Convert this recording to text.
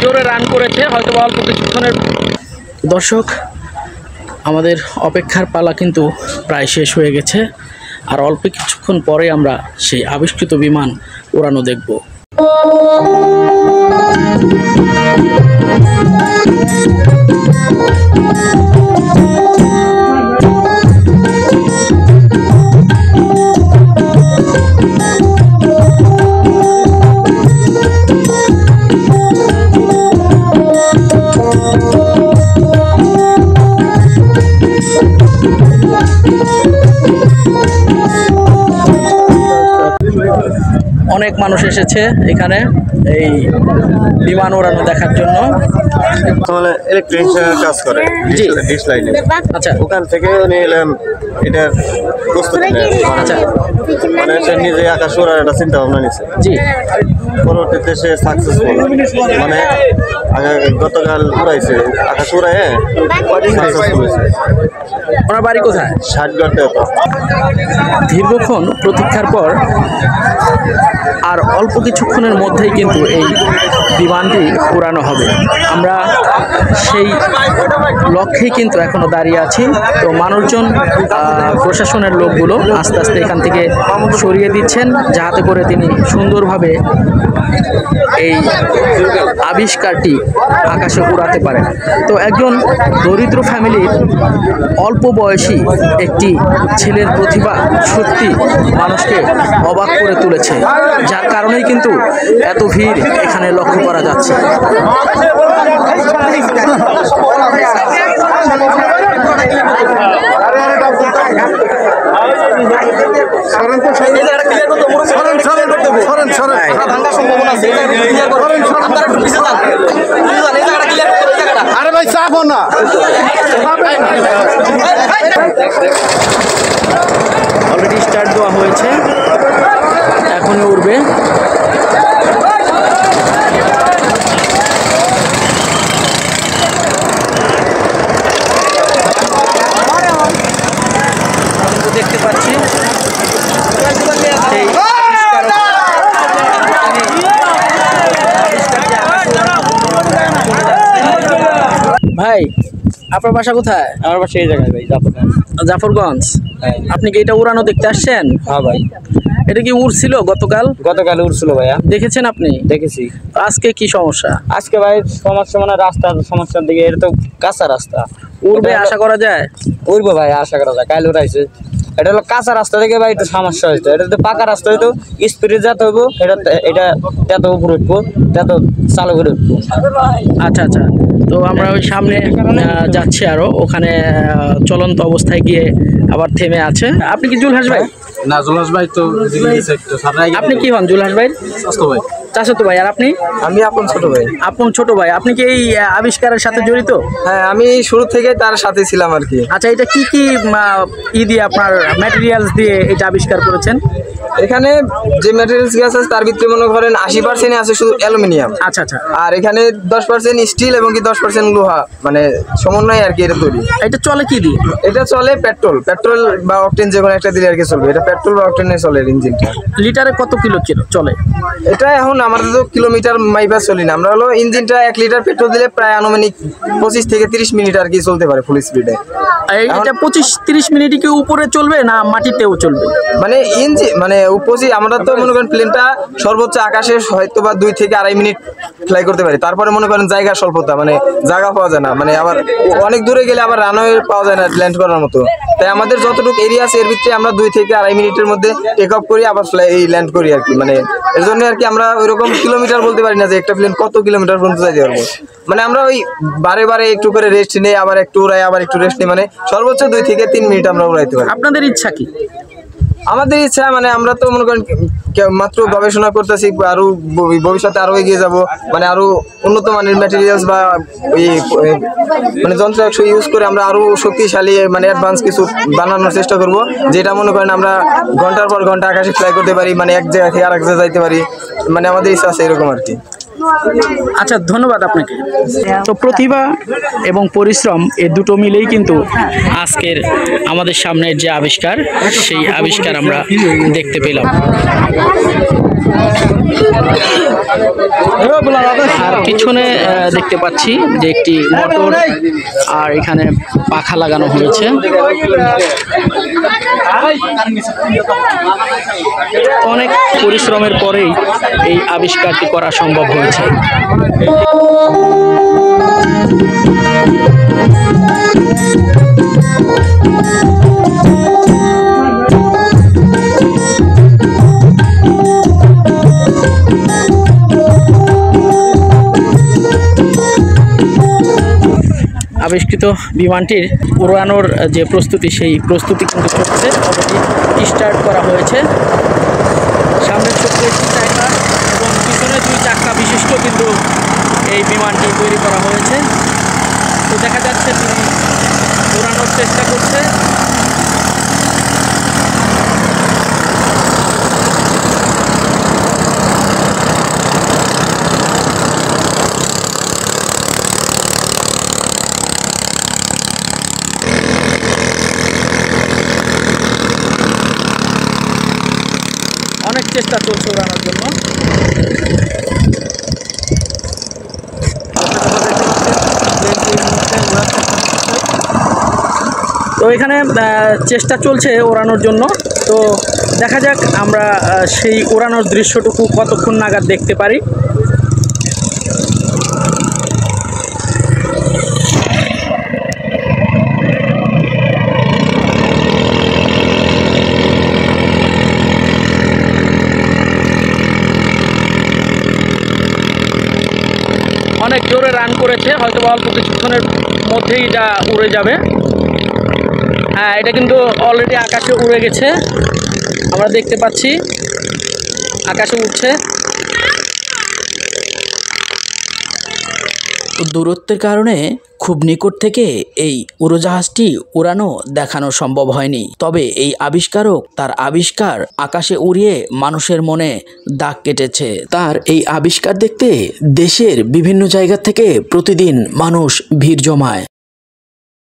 জোরে রান করেছে, হয়তো অল্প কিছুক্ষণের। দর্শক, আমাদের অপেক্ষার পালা কিন্তু প্রায় শেষ হয়ে গেছে, আর অল্প কিছুক্ষণ পরে আমরা সেই আবিষ্কৃত বিমান উড়ানো দেখব। অনেক মানুষ এসেছে এখানে এই বিমান উড়ানো দেখার জন্য। ইলেকট্রিশিয়ান কাজ করে ডিশ লাইনে। আচ্ছা, ওখান থেকে উনি এলেন এটার প্রস্তুতি নেন। আচ্ছা, মানে সে নিজে আকাশ ওড়ার একটা চিন্তা ভাবনা নিচ্ছে। জি, পরবর্তীতে সে সাকসেসফুল, মানে গতকাল উড়াইছে আকাশ উড়ায় সাকসেসফুল হয়েছে। ওনার বাড়ি কোথায়? 60 ঘন্টা। দীর্ঘক্ষণ প্রতীক্ষার পর আর অল্প কিছুক্ষণের মধ্যেই কিন্তু এই বিমানটি উড়ানো হবে। আমরা সেই লক্ষ্যেই কিন্তু এখনো দাঁড়িয়ে আছি। তো মানুষজন, প্রশাসনের লোকগুলো আস্তে আস্তে এখান থেকে সরিয়ে দিচ্ছেন, যাহাতে করে তিনি সুন্দরভাবে এই আবিষ্কারটি আকাশে উড়াতে পারেন। তো একজন দরিদ্র ফ্যামিলির অল্প বয়সী একটি ছেলের প্রতিভা সত্যি মানুষকে অবাক করে তুলেছে, যার কারণেই কিন্তু এত ভিড় এখানে লক্ষ্য করা যাচ্ছে। আরে ভাই চাপো না, অলরেডি স্টার্ট দেওয়া হয়েছে, এখনই উড়বে। দেখতে পাচ্ছি সেই ভাই, আপনার বাসা কোথায়? আমার বাসা এই জায়গায় ভাই, জাফরগঞ্জ। আপনি কি এটা উড়ানো দেখতে আসছেন? হ্যাঁ ভাই। এটা কি উড়ছিল গতকাল? গতকাল উড়ছিল ভাইয়া। দেখেছেন আপনি? দেখেছি। আজকে কি সমস্যা? আজকে ভাই সমস্যা মানে রাস্তার সমস্যার দিকে, এটা তো কাঁচা রাস্তা। উড়বে আশা করা যায়? উড়বো ভাই, আশা করা যায়। কাল উড়াইছে। এটা হলো কাঁচা রাস্তা থেকে ভাই একটু সমস্যা হয়েছে। এটা যদি পাকা রাস্তা হইতো স্পিডে যেতে হইব, এটা তত উপরে উঠবো, তত চালু করে উঠবো। আচ্ছা আচ্ছা, তো আমরা ওই সামনে যাচ্ছি, আরো ওখানে চলন্ত অবস্থায় গিয়ে আবার থেমে আছে। আপনি কি জুলহাস ভাই? না, জুলহাস ভাই তো আপনি কি হন জুলহাস ভাই? ভাই, চাচাতো ভাই। আর আপনি? আমি আপন ছোট ভাই। আপন ছোট ভাই। আপনি কি এই আবিষ্কারের সাথে জড়িত? হ্যাঁ, আমি শুরু থেকে তার সাথে ছিলাম আর কি। আচ্ছা, এটা কি কি দিয়ে আপনার ম্যাটেরিয়ালস দিয়ে এটা আবিষ্কার করেছেন? এখানে যে ম্যাটেরিয়ালস আছে তার ভিতরে মনে করেন 80% আছে শুধু অ্যালুমিনিয়াম। আচ্ছা আচ্ছা। আর এখানে 10% স্টিল এবং কি 10% লোহা, মানে সমন্বয় আর কি এটা তৈরি। এটা চলে কি দিয়ে? এটা চলে পেট্রোল বা অকটেন, যে কোনো একটা দিলে আর কি চলবে। এটা পেট্রোল বা অকটেনে চলে ইঞ্জিনটা। লিটারে কত কিলো চলে? এটা এখন আমাদের তো কিলোমিটার মাইপা চলি না আমরা, হলো ইঞ্জিনটা 1 লিটার পেট্রোল দিলে প্রায় আনুমানিক 25 থেকে 30 মিনিট আর কি চলতে পারে ফুল স্পিডে। এটা 25-30 মিনিট কি উপরে চলবে না মাটিতেও চলবে? মানে ইঞ্জিন মানে উপসি আমরা তো মনে করেন প্লেনটা সর্বোচ্চ আকাশে হয়তো বা 2 থেকে 2.5 মিনিট ফ্লাই করতে পারি। তারপরে মনে করেন জায়গা স্বল্পতা, মানে জায়গা পাওয়া যায় না, মানে আবার অনেক দূরে গেলে আবার রানওয়ে পাওয়া যায় না ল্যান্ড করার মতো। তাই আমাদের যতটুকু এরিয়া আছে এর ভিতরে আমরা 2 থেকে 2.5 মিনিটের মধ্যে টেক অফ করি, আবার ল্যান্ড করি আর কি। মানে এর জন্য আর কি আমরা ওইরকম কিলোমিটার বলতে পারি না যে একটা প্লেন কত কিলোমিটার পর্যন্ত যাইতে পারবো। মানে আমরা ওই বারে বারে একটু করে রেস্ট নেই, আবার একটু উড়াই, আবার একটু রেস্ট নেই, মানে সর্বোচ্চ 2 থেকে 3 মিনিট আমরা উড়াইতে পারি। আপনাদের ইচ্ছা কি? আমাদের ইচ্ছা মানে আমরা তো মনে করেন মাত্র গবেষণা করতেছি, আরো ভবিষ্যতে আরো এগিয়ে যাব, মানে আরো উন্নত মানের ম্যাটেরিয়ালস বা মানে যন্ত্রাংশ ইউজ করে আমরা আরো শক্তিশালী মানে অ্যাডভান্স কিছু বানানোর চেষ্টা করব, যেটা মনে করেন আমরা ঘন্টার পর ঘন্টা আকাশে ফ্লাই করতে পারি, মানে এক জায়গা থেকে আরেক জায়গায় যাইতে পারি। মানে আমাদের ইচ্ছা আছে এরকম আর কি। আচ্ছা, ধন্যবাদ আপনাকে। তো প্রতিভা এবং পরিশ্রম এই দুটো মিলেই কিন্তু আজকের আমাদের সামনের যে আবিষ্কার, সেই আবিষ্কার আমরা দেখতে পেলাম। আর পিছনে দেখতে পাচ্ছি যে একটি মোটর আর এখানে পাখা লাগানো হয়েছে। অনেক পরিশ্রমের পরেই এই আবিষ্কারটি করা সম্ভব হয়েছে। আবিষ্কৃত বিমানটির উড়ানোর যে প্রস্তুতি, সেই প্রস্তুতি কিন্তু চলছে। অলরেডি স্টার্ট করা হয়েছে। সামনের ছোট্ট একটি চাকা এবং পিছনে 2 চাকা বিশিষ্ট কিন্তু এই বিমানটি তৈরি করা হয়েছে। তো দেখা যাচ্ছে তিনি উড়ানোর চেষ্টা করছে। অনেক চেষ্টা চলছে উড়ানোর জন্য। তো এখানে চেষ্টা চলছে ওড়ানোর জন্য। তো দেখা যাক আমরা সেই ওড়ানোর দৃশ্যটুকু কতক্ষণ নাগাদ দেখতে পারি। অনেক জোরে রান করেছে, হয়তো অল্প কিছুক্ষণের মধ্যেই এটা উড়ে যাবে। হ্যাঁ, এটা কিন্তু অলরেডি আকাশে উড়ে গেছে, আমরা দেখতে পাচ্ছি আকাশে উঠছে। দূরত্বের কারণে খুব নিকট থেকে এই উড়োজাহাজটি উড়ানো দেখানো সম্ভব হয়নি। তবে এই আবিষ্কারক তার আবিষ্কার আকাশে উড়িয়ে মানুষের মনে দাগ কেটেছে। তার এই আবিষ্কার দেখতে দেশের বিভিন্ন জায়গা থেকে প্রতিদিন মানুষ ভিড় জমায়।